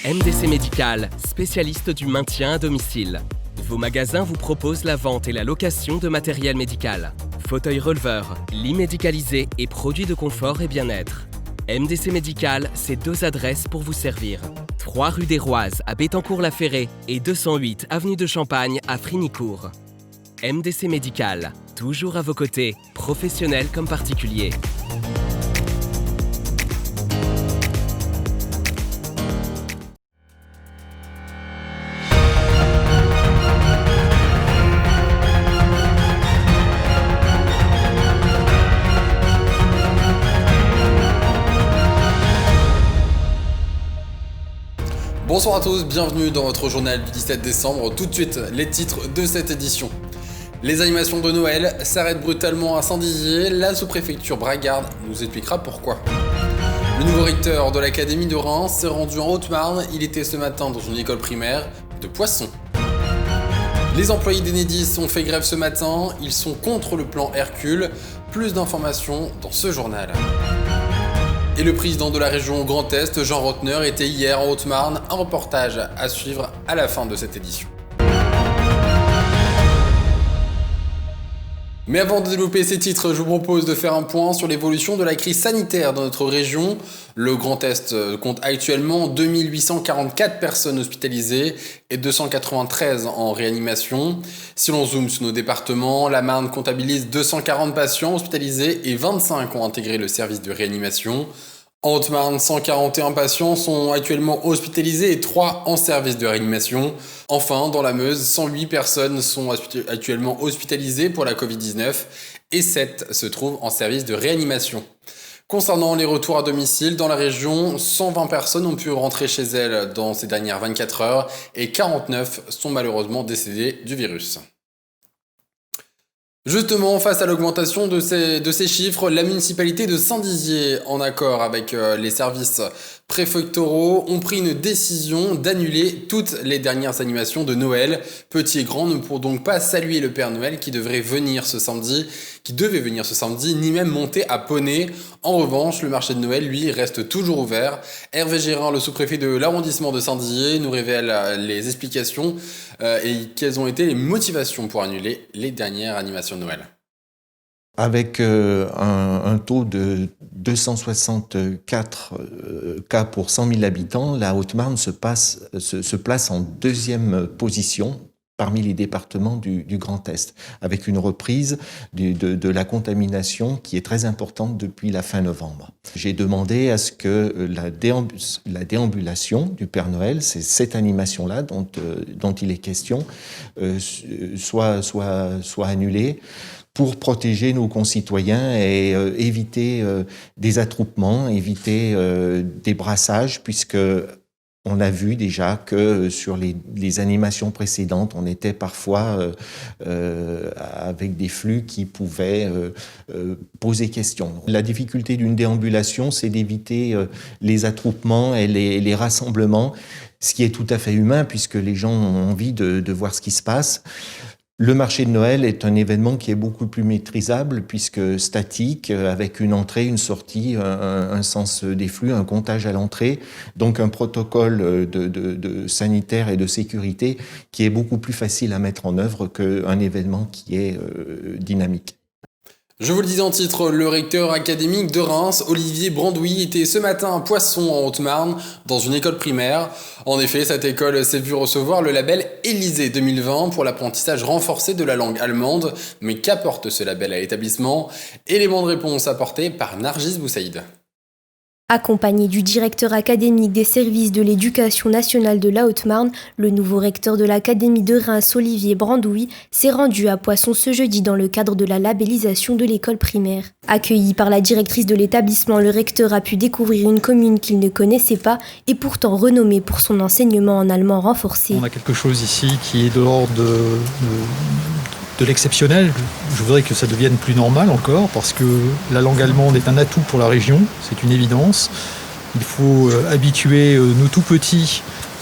MDC Médical, spécialiste du maintien à domicile. Vos magasins vous proposent la vente et la location de matériel médical. Fauteuil releveur, lits médicalisés et produits de confort et bien-être. MDC Médical, c'est 2 adresses pour vous servir. 3 rue des Roises à Bettencourt-la-Ferrée et 208 avenue de Champagne à Frignicourt. MDC Médical, toujours à vos côtés, professionnels comme particuliers. Bonsoir à tous, bienvenue dans votre journal du 17 décembre. Tout de suite, les titres de cette édition. Les animations de Noël s'arrêtent brutalement à Saint-Dizier. La sous-préfecture braguarde nous expliquera pourquoi. Le nouveau recteur de l'Académie de Reims s'est rendu en Haute-Marne. Il était ce matin dans une école primaire de Poissons. Les employés d'Enedis ont fait grève ce matin. Ils sont contre le plan Hercule. Plus d'informations dans ce journal. Et le président de la région Grand Est, Jean Rotner, était hier en Haute-Marne. Un reportage à suivre à la fin de cette édition. Mais avant de développer ces titres, je vous propose de faire un point sur l'évolution de la crise sanitaire dans notre région. Le Grand Est compte actuellement 2844 personnes hospitalisées et 293 en réanimation. Si l'on zoome sur nos départements, la Marne comptabilise 240 patients hospitalisés et 25 ont intégré le service de réanimation. En Haute-Marne, 141 patients sont actuellement hospitalisés et 3 en service de réanimation. Enfin, dans la Meuse, 108 personnes sont actuellement hospitalisées pour la Covid-19 et 7 se trouvent en service de réanimation. Concernant les retours à domicile, dans la région, 120 personnes ont pu rentrer chez elles dans ces dernières 24 heures et 49 sont malheureusement décédées du virus. Justement, face à l'augmentation de ces chiffres, la municipalité de Saint-Dizier, en accord avec les services préfectoraux, ont pris une décision d'annuler toutes les dernières animations de Noël. Petits et grands ne pourront donc pas saluer le Père Noël qui devait venir ce samedi, ni même monter à Poney. En revanche, le marché de Noël, lui, reste toujours ouvert. Hervé Gérin, le sous-préfet de l'arrondissement de Saint-Dizier, nous révèle les explications et quelles ont été les motivations pour annuler les dernières animations de Noël. Avec un taux de 264 cas pour 100 000 habitants, la Haute-Marne se place en deuxième position parmi les départements du Grand Est, avec une reprise de la contamination qui est très importante depuis la fin novembre. J'ai demandé à ce que la déambulation du Père Noël, c'est cette animation-là dont il est question, soit annulée, pour protéger nos concitoyens et éviter des attroupements, éviter des brassages, puisque on a vu déjà que sur les animations précédentes, on était parfois avec des flux qui pouvaient poser question. La difficulté d'une déambulation, c'est d'éviter les attroupements et les rassemblements, ce qui est tout à fait humain puisque les gens ont envie de voir ce qui se passe. Le marché de Noël est un événement qui est beaucoup plus maîtrisable puisque statique, avec une entrée, une sortie, un sens des flux, un comptage à l'entrée, donc un protocole de sanitaire et de sécurité qui est beaucoup plus facile à mettre en œuvre qu'un événement qui est dynamique. Je vous le disais en titre, le recteur académique de Reims, Olivier Brandouille, était ce matin à Poissons en Haute-Marne, dans une école primaire. En effet, cette école s'est vue recevoir le label Élysée 2020 pour l'apprentissage renforcé de la langue allemande. Mais qu'apporte ce label à l'établissement ? Élément de réponse apporté par Nargis Boussaïd. Accompagné du directeur académique des services de l'éducation nationale de la Haute-Marne, le nouveau recteur de l'Académie de Reims, Olivier Brandouille, s'est rendu à Poissons ce jeudi dans le cadre de la labellisation de l'école primaire. Accueilli par la directrice de l'établissement, le recteur a pu découvrir une commune qu'il ne connaissait pas et pourtant renommée pour son enseignement en allemand renforcé. On a quelque chose ici qui est de l'ordre de l'exceptionnel. Je voudrais que ça devienne plus normal encore parce que la langue allemande est un atout pour la région, c'est une évidence. Il faut habituer nos tout petits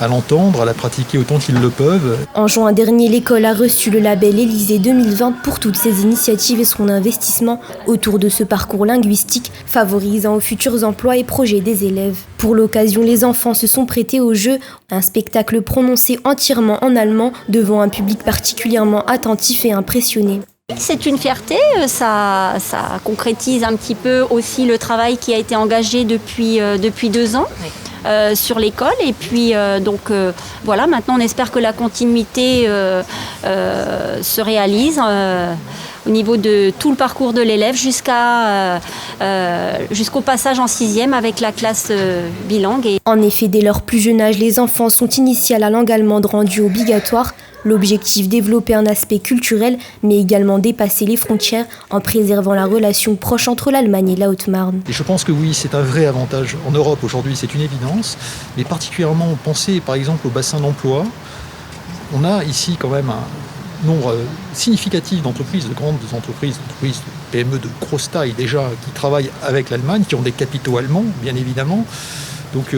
à l'entendre, à la pratiquer autant qu'ils le peuvent. En juin dernier, l'école a reçu le label Élysée 2020 pour toutes ses initiatives et son investissement autour de ce parcours linguistique, favorisant aux futurs emplois et projets des élèves. Pour l'occasion, les enfants se sont prêtés au jeu, un spectacle prononcé entièrement en allemand devant un public particulièrement attentif et impressionné. C'est une fierté, ça concrétise un petit peu aussi le travail qui a été engagé depuis 2 ans sur l'école. Et puis voilà, maintenant on espère que la continuité se réalise au niveau de tout le parcours de l'élève jusqu'au passage en 6e avec la classe bilingue. En effet, dès leur plus jeune âge, les enfants sont initiés à la langue allemande rendue obligatoire. L'objectif, développer un aspect culturel, mais également dépasser les frontières en préservant la relation proche entre l'Allemagne et la Haute-Marne. Et je pense que oui, c'est un vrai avantage. En Europe, aujourd'hui, c'est une évidence, mais particulièrement, pensez par exemple au bassin d'emploi. On a ici quand même un nombre significatif d'entreprises, de grandes entreprises, de PME de grosse taille déjà, qui travaillent avec l'Allemagne, qui ont des capitaux allemands, bien évidemment. Donc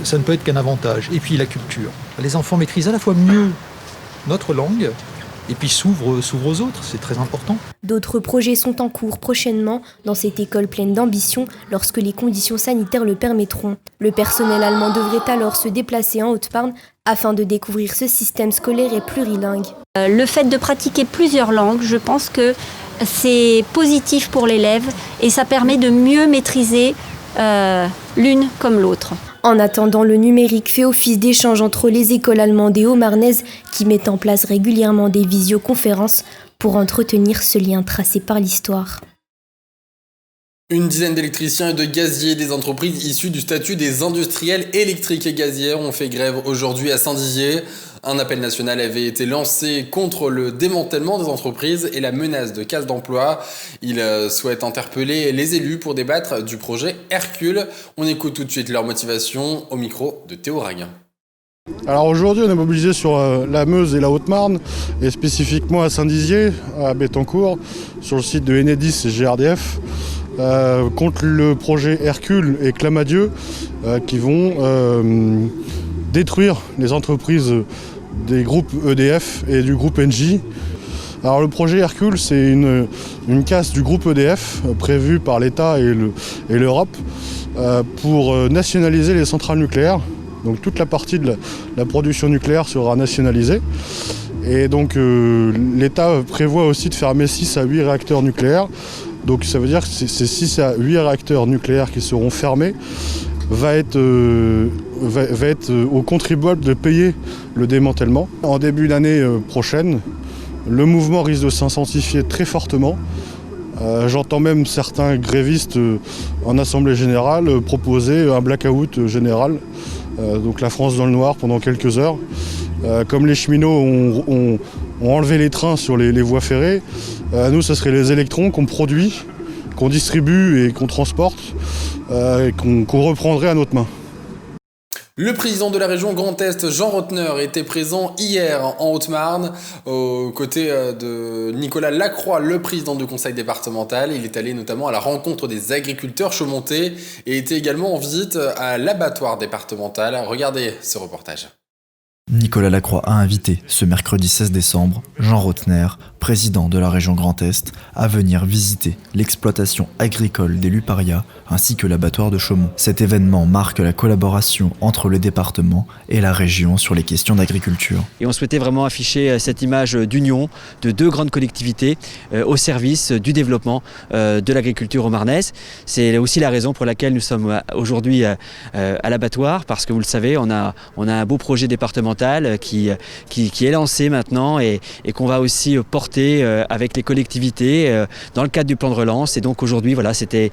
ça ne peut être qu'un avantage. Et puis la culture. Les enfants maîtrisent à la fois mieux notre langue, et puis s'ouvre aux autres, c'est très important. D'autres projets sont en cours prochainement dans cette école pleine d'ambition lorsque les conditions sanitaires le permettront. Le personnel allemand devrait alors se déplacer en Haute-Marne afin de découvrir ce système scolaire et plurilingue. Le fait de pratiquer plusieurs langues, je pense que c'est positif pour l'élève et ça permet de mieux maîtriser l'une comme l'autre. En attendant, le numérique fait office d'échange entre les écoles allemandes et haut-marnaises qui mettent en place régulièrement des visioconférences pour entretenir ce lien tracé par l'histoire. Une dizaine d'électriciens et de gaziers des entreprises issues du statut des industriels électriques et gazières ont fait grève aujourd'hui à Saint-Dizier. Un appel national avait été lancé contre le démantèlement des entreprises et la menace de casse d'emploi. Ils souhaitent interpeller les élus pour débattre du projet Hercule. On écoute tout de suite leur motivation au micro de Théo Raguin. Alors aujourd'hui on est mobilisé sur la Meuse et la Haute-Marne et spécifiquement à Saint-Dizier, à Bettencourt, sur le site de Enedis et GRDF. Contre le projet Hercule et Clamadieu qui vont détruire les entreprises des groupes EDF et du groupe Engie. Alors le projet Hercule, c'est une casse du groupe EDF prévue par l'État et l'Europe pour nationaliser les centrales nucléaires. Donc toute la partie de la production nucléaire sera nationalisée. Et donc l'État prévoit aussi de fermer 6 à 8 réacteurs nucléaires. Donc ça veut dire que ces 6 à 8 réacteurs nucléaires qui seront fermés va être aux contribuables de payer le démantèlement. En début d'année prochaine, le mouvement risque de s'intensifier très fortement. J'entends même certains grévistes en assemblée générale proposer un blackout général, donc la France dans le noir pendant quelques heures. Comme les cheminots ont enlevé les trains sur les voies ferrées, nous ce serait les électrons qu'on produit, qu'on distribue et qu'on transporte, et qu'on reprendrait à notre main. Le président de la région Grand Est, Jean Rotner, était présent hier en Haute-Marne aux côtés de Nicolas Lacroix, le président du conseil départemental. Il est allé notamment à la rencontre des agriculteurs chaumontais et était également en visite à l'abattoir départemental. Regardez ce reportage. Nicolas Lacroix a invité ce mercredi 16 décembre Jean Rotner, président de la région Grand Est, à venir visiter l'exploitation agricole des Luparia ainsi que l'abattoir de Chaumont. Cet événement marque la collaboration entre le département et la région sur les questions d'agriculture. Et on souhaitait vraiment afficher cette image d'union de 2 grandes collectivités au service du développement de l'agriculture au Marnaise. C'est aussi la raison pour laquelle nous sommes aujourd'hui à l'abattoir, parce que vous le savez, on a un beau projet départemental qui est lancé maintenant et qu'on va aussi porter avec les collectivités dans le cadre du plan de relance. Et donc aujourd'hui, voilà, c'était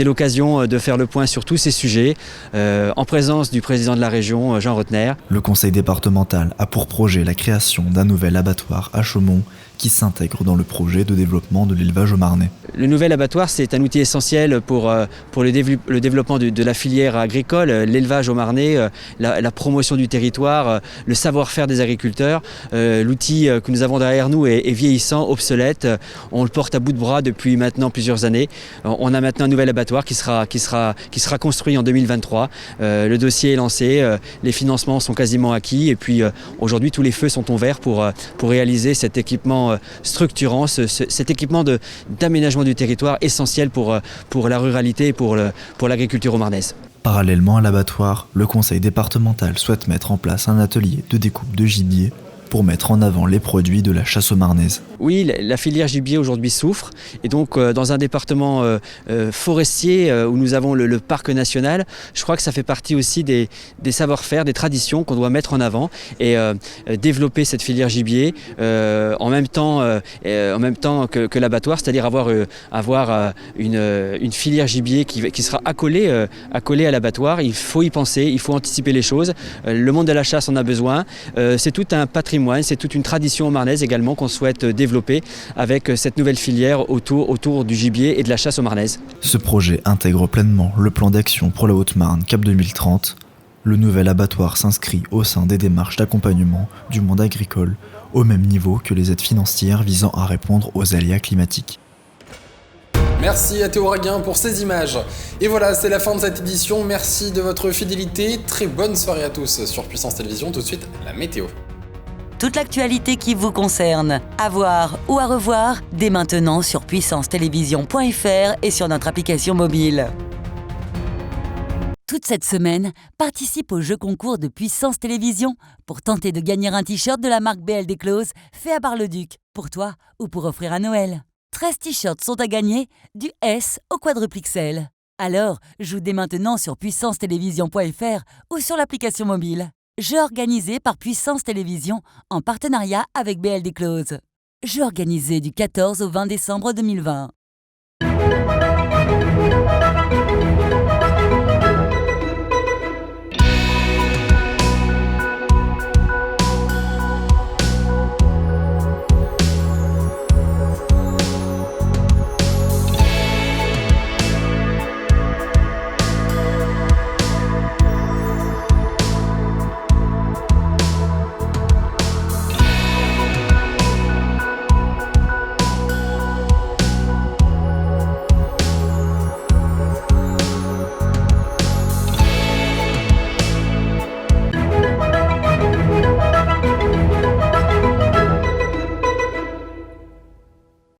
l'occasion de faire le point sur tous ces sujets en présence du président de la région, Jean Rotner. Le conseil départemental a pour projet la création d'un nouvel abattoir à Chaumont qui s'intègre dans le projet de développement de l'élevage au Marnais. Le nouvel abattoir, c'est un outil essentiel pour le développement de la filière agricole, l'élevage au Marnais, la promotion du territoire, le savoir-faire des agriculteurs. L'outil que nous avons derrière nous est vieillissant, obsolète. On le porte à bout de bras depuis maintenant plusieurs années. On a maintenant un nouvel abattoir qui sera construit en 2023. Le dossier est lancé, les financements sont quasiment acquis et puis aujourd'hui tous les feux sont au vert pour réaliser cet équipement structurant, cet équipement d'aménagement du territoire essentiel pour la ruralité et pour l'agriculture au Marnais. Parallèlement à l'abattoir, le conseil départemental souhaite mettre en place un atelier de découpe de gibier pour mettre en avant les produits de la chasse aux Marnaises. Oui, la filière gibier aujourd'hui souffre et donc dans un département forestier où nous avons le parc national, je crois que ça fait partie aussi des savoir-faire, des traditions qu'on doit mettre en avant et développer cette filière gibier en même temps que l'abattoir, c'est-à-dire avoir une filière gibier qui sera accolée à l'abattoir. Il faut y penser, il faut anticiper les choses. Le monde de la chasse en a besoin. C'est tout un patrimoine, c'est toute une tradition marnaise également qu'on souhaite développer avec cette nouvelle filière autour du gibier et de la chasse aux Marnaises. Ce projet intègre pleinement le plan d'action pour la Haute-Marne Cap 2030. Le nouvel abattoir s'inscrit au sein des démarches d'accompagnement du monde agricole, au même niveau que les aides financières visant à répondre aux aléas climatiques. Merci à Théo Raguin pour ces images. Et voilà, c'est la fin de cette édition. Merci de votre fidélité. Très bonne soirée à tous sur Puissance Télévisions. Tout de suite, la météo. Toute l'actualité qui vous concerne, à voir ou à revoir, dès maintenant sur puissancetélévision.fr et sur notre application mobile. Toute cette semaine, participe au jeu concours de Puissance Télévisions pour tenter de gagner un t-shirt de la marque BLD Close fait à Bar-le-Duc, pour toi ou pour offrir à Noël. 13 t-shirts sont à gagner, du S au quadruple XL. Alors, joue dès maintenant sur puissancetélévision.fr ou sur l'application mobile. Jeu organisé par Puissance Télévisions en partenariat avec BLD Close. Jeu organisé du 14 au 20 décembre 2020.